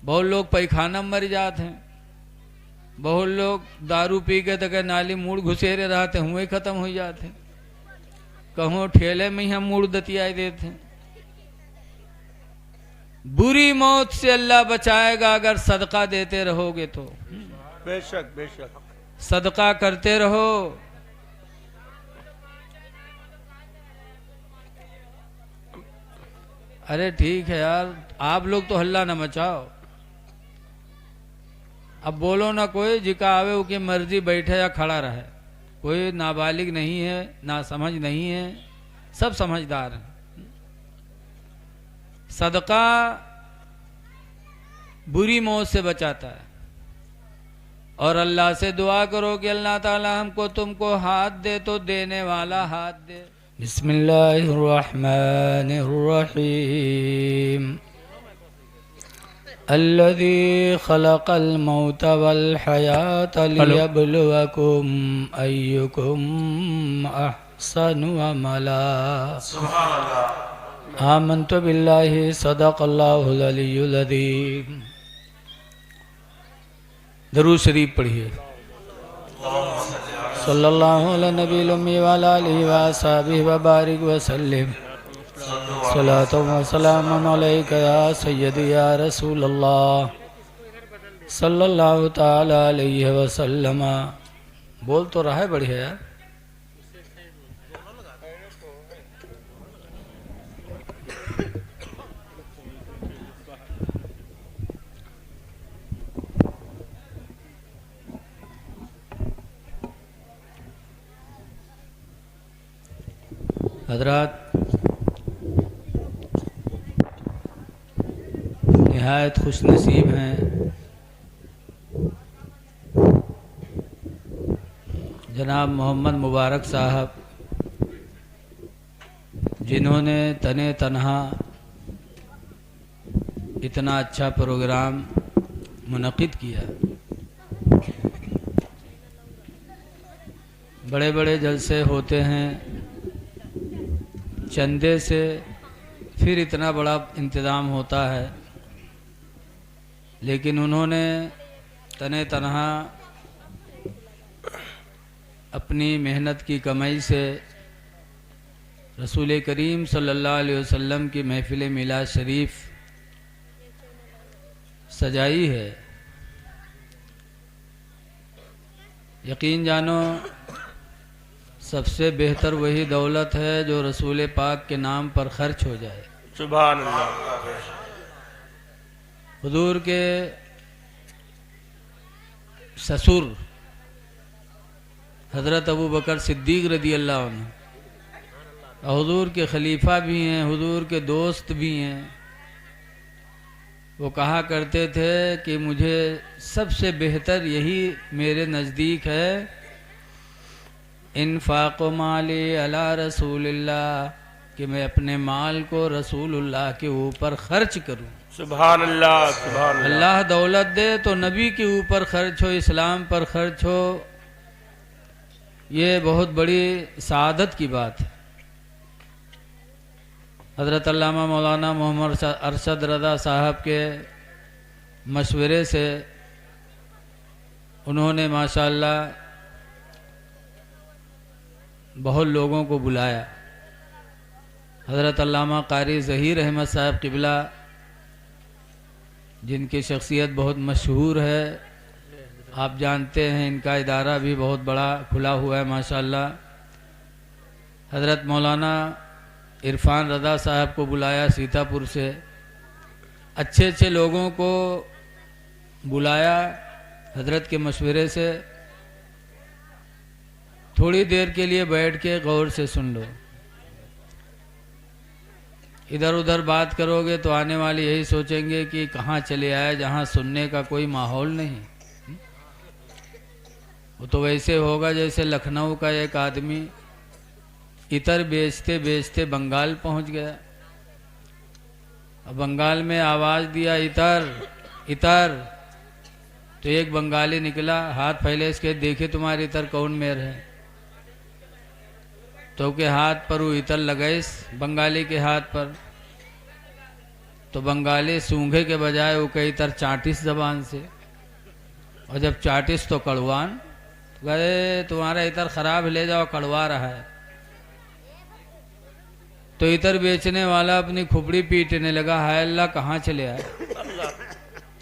बहुत लोग पैखाना में मर जाते हैं, बहुत लोग दारू पी के तक नाली मूड़ घुसेरे रहते हुए खत्म हो जाते, कहूँ ठेले में ही हम मूड़ दतियाई देते। बुरी मौत से अल्लाह बचाएगा अगर सदका देते रहोगे तो। बेशक बेशक, सदका करते रहो। अरे ठीक है यार, आप लोग तो हल्ला न मचाओ। अब बोलो ना, कोई जिका आवे उसकी मर्जी बैठे या खड़ा रहे, कोई नाबालिग नहीं है, ना समझ नहीं है, सब समझदार हैं। सदका बुरी मौत से बचाता है। और अल्लाह से दुआ करो कि अल्लाह ताला हमको तुमको हाथ दे तो देने वाला हाथ दे। बिस्मिल्लाहिर्रहमानिर्रहीम। अल्लज़ी खलक़ल मौत वल हयात लियब्लुवकुम अय्युकुम अहसनु अमला। आमन्तु बिल्लाहि सदक़ल्लाहुल अलियुल अज़ीम। दरूद शरीफ पढ़िए। सल्लल्लाहु अला नबील उम्मी व अला आलिहि व अस्हाबिहि व बारिक व सल्लिम। सलातो व सलामुन अलैका या सय्यदी या रसूल अल्लाह सल्लल्लाहु ताला अलैहि व सल्लम। बोल तो रहा है बढ़िया यार। हजरात, निहायत खुशनसीब हैं जनाब मोहम्मद मुबारक साहब, जिन्होंने तने तनहा इतना अच्छा प्रोग्राम मुनक़िद किया। बड़े बड़े जलसे होते हैं, चंदे से फिर इतना बड़ा इंतज़ाम होता है, लेकिन उन्होंने तने तनहा अपनी मेहनत की कमाई से रसूल करीम सल्लल्लाहु अलैहि वसल्लम की महफिल मिलाद शरीफ सजाई है। यकीन जानो, सबसे बेहतर वही दौलत है जो रसूल पाक के नाम पर खर्च हो जाए। सुभान अल्लाह। हुजूर के ससुर हज़रत अबू बकर सिद्दीक़ रदी अल्लाह अन्हु हुजूर के खलीफा भी हैं, हुजूर के दोस्त भी हैं। वो कहा करते थे कि मुझे सबसे बेहतर यही मेरे नज़दीक है, इन्फ़ाक़ माली अला रसूलिल्लाह, कि मैं अपने माल को रसूलुल्लाह के ऊपर खर्च करूं। सुभान अल्लाह, सुभान अल्लाह। अल्लाह दौलत दे तो नबी के ऊपर खर्च हो, इस्लाम पर खर्च हो, ये बहुत बड़ी सआदत की बात है। हज़रत अल्लामा मौलाना मोहम्मद अरशद रज़ा साहब के मशवरे से उन्होंने माशाअल्लाह बहुत लोगों को बुलाया। हज़रत अल्लामा कारी ज़हीर अहमद साहब क़िबला, जिनकी शख्सियत बहुत मशहूर है, आप जानते हैं, इनका इदारा भी बहुत बड़ा खुला हुआ है माशाअल्लाह। हज़रत मौलाना इरफान रज़ा साहब को बुलाया सीतापुर से, अच्छे अच्छे लोगों को बुलाया हज़रत के मशवरे से। थोड़ी देर के लिए बैठ के गौर से सुन लो, इधर उधर बात करोगे तो आने वाले यही सोचेंगे कि कहाँ चले आए, जहाँ सुनने का कोई माहौल नहीं। वो तो वैसे होगा जैसे लखनऊ का एक आदमी इतर बेचते बेचते बंगाल पहुंच गया। अब बंगाल में आवाज़ दिया इतर इतर, तो एक बंगाली निकला, हाथ फैले इसके, देखे तुम्हारे इतर कौन मेर है। तो के हाथ पर वो इतर लगाइस, बंगाली के हाथ पर। तो बंगाली सूंघे के बजाय वो कई तर चाटिस जबान से, और जब चाटिस तो कड़वान, गए तुम्हारा इतर खराब ले जाओ, कड़वा रहा है। तो इतर बेचने वाला अपनी खुपड़ी पीटने लगा, हाय अल्लाह कहाँ चले आए।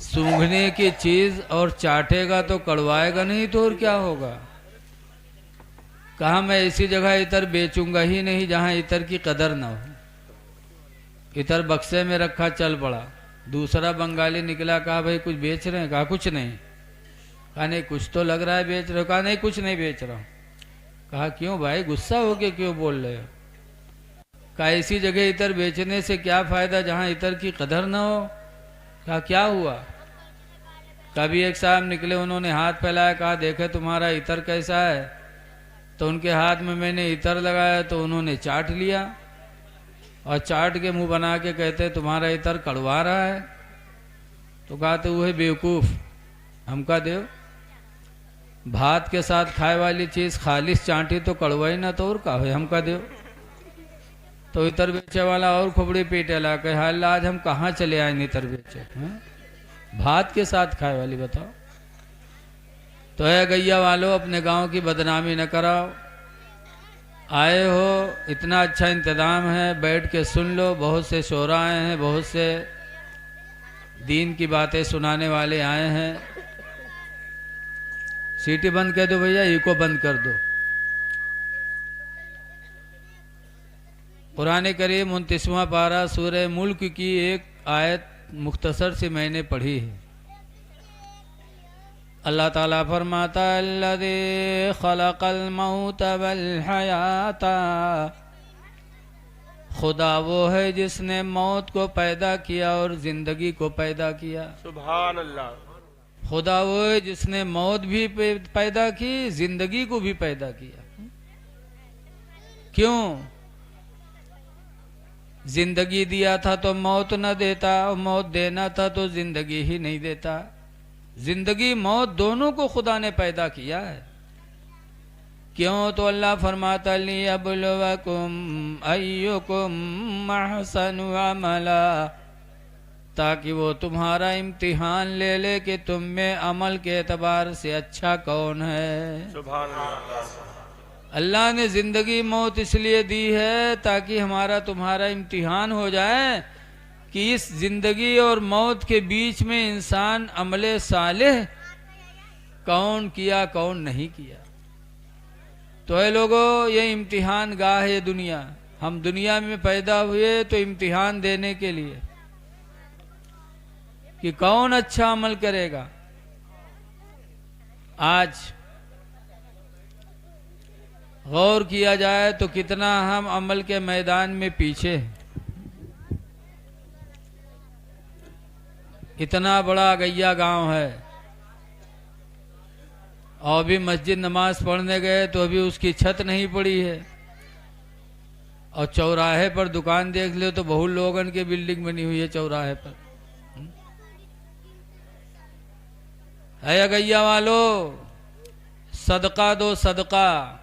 सूंघने की चीज और चाटेगा तो कड़वाएगा नहीं तो और क्या होगा। कहा मैं ऐसी जगह इतर बेचूंगा ही नहीं जहां इतर की कदर ना हो। इतर बक्से में रखा, चल पड़ा। दूसरा बंगाली निकला, कहा भाई कुछ बेच रहे हैं? कहा कुछ नहीं। कहा नहीं कुछ तो लग रहा है बेच रहे हो। कहा नहीं कुछ नहीं बेच रहा हूं। कहा क्यों भाई, गुस्सा होके क्यों बोल रहे हो? कहा ऐसी जगह इतर बेचने से क्या फायदा जहां इतर की कदर ना हो। कहा क्या हुआ? कभी एक साहब निकले, उन्होंने हाथ फैलाया, कहा देखे तुम्हारा इतर कैसा है। तो उनके हाथ में मैंने इतर लगाया तो उन्होंने चाट लिया, और चाट के मुंह बना के कहते तुम्हारा इतर कड़वा रहा है। तो कहा तो वह बेवकूफ, हमका देव भात के साथ खाए वाली चीज खालिश चाटी तो कड़वाई ना तो और का हो, हमका देव। तो इतर बेचे वाला और खोपड़ी पीटे ला, कहे हाल आज हम कहाँ चले आए इतर बेचे, भात के साथ खाए वाली बताओ। तो है गैया वालों, अपने गांव की बदनामी न कराओ। आए हो, इतना अच्छा इंतजाम है, बैठ के सुन लो। बहुत से शोरा आए हैं, बहुत से दीन की बातें सुनाने वाले आए हैं। सीटी बंद कर दो भैया, इको बंद कर दो। कुरान करीम 29वां पारा सूरह मुल्क की एक आयत मुख्तसर से मैंने पढ़ी है। अल्लाह ताला फरमाता अल्लज़ी खलक़ल मौत वल हयाता, खुदा वो है जिसने मौत को पैदा किया और जिंदगी को पैदा किया। सुभान अल्लाह। खुदा वो है जिसने मौत भी पैदा की, जिंदगी को भी पैदा किया। क्यों? जिंदगी दिया था तो मौत न देता, और मौत देना था तो जिंदगी ही नहीं देता। जिंदगी मौत दोनों को खुदा ने पैदा किया है। क्यों? तो अल्लाह फरमाता लियब्लुवकुम अय्युकुम अहसनु अमला, ताकि वो तुम्हारा इम्तिहान ले ले कि तुम में अमल के एतबार से अच्छा कौन है। सुभान अल्लाह। अल्लाह ने जिंदगी मौत इसलिए दी है ताकि हमारा तुम्हारा इम्तिहान हो जाए कि इस जिंदगी और मौत के बीच में इंसान अमले सालेह कौन किया कौन नहीं किया। तो है लोगों, ये इम्तिहान गाह है दुनिया। हम दुनिया में पैदा हुए तो इम्तिहान देने के लिए कि कौन अच्छा अमल करेगा। आज गौर किया जाए तो कितना हम अमल के मैदान में पीछे हैं। इतना बड़ा गैया गांव है और भी मस्जिद नमाज पढ़ने गए तो अभी उसकी छत नहीं पड़ी है, और चौराहे पर दुकान देख ले तो बहुत लोगन की बिल्डिंग बनी हुई है चौराहे पर। है गैया वालों, सदका दो, सदका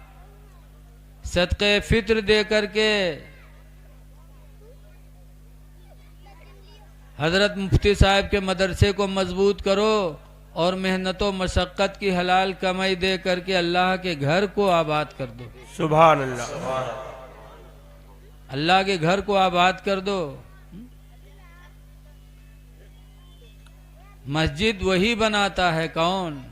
सदके फित्र दे करके हजरत मुफ्ती साहब के मदरसे को मजबूत करो, और मेहनतों मशक्कत की हलाल कमाई दे करके अल्लाह के घर को आबाद कर दो। सुभान अल्लाह। अल्लाह के घर को आबाद कर दो। मस्जिद वही बनाता है, कौन?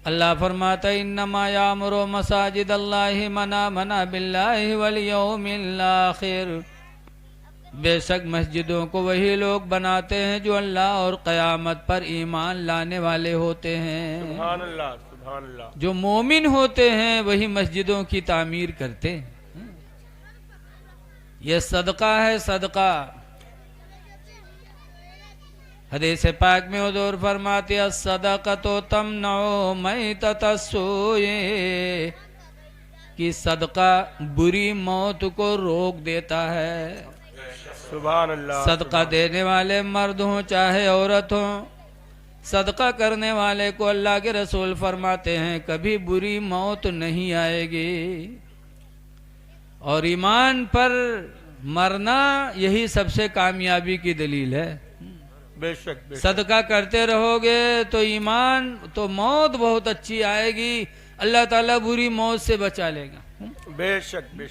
अल्लाह फरमाता इन्नमा यामुरु मसाजिद अल्लाहि मना मना बिल्लाहि वल यौमिल आखिर, बेशक मस्जिदों को वही लोग बनाते हैं जो अल्लाह और क़यामत पर ईमान लाने वाले होते हैं। सुभान अल्लाह, सुभान अल्लाह। जो मोमिन होते हैं वही मस्जिदों की तामीर करते हैं। यह सदका है, सदका। हदीस पाक में हुजूर फरमाते हैं सदक़तो तमनउ मैततस्सूए, कि सदका बुरी मौत को रोक देता है। सुभान अल्लाह। सदका देने वाले मर्द हों चाहे औरत हों, सदका करने वाले को अल्लाह के रसूल फरमाते हैं कभी बुरी मौत नहीं आएगी। और ईमान पर मरना यही सबसे कामयाबी की दलील है। बेशक बेशक सदका करते रहोगे तो ईमान, तो मौत बहुत अच्छी आएगी, अल्लाह ताला बुरी मौत से बचा लेगा। बेशक बेशक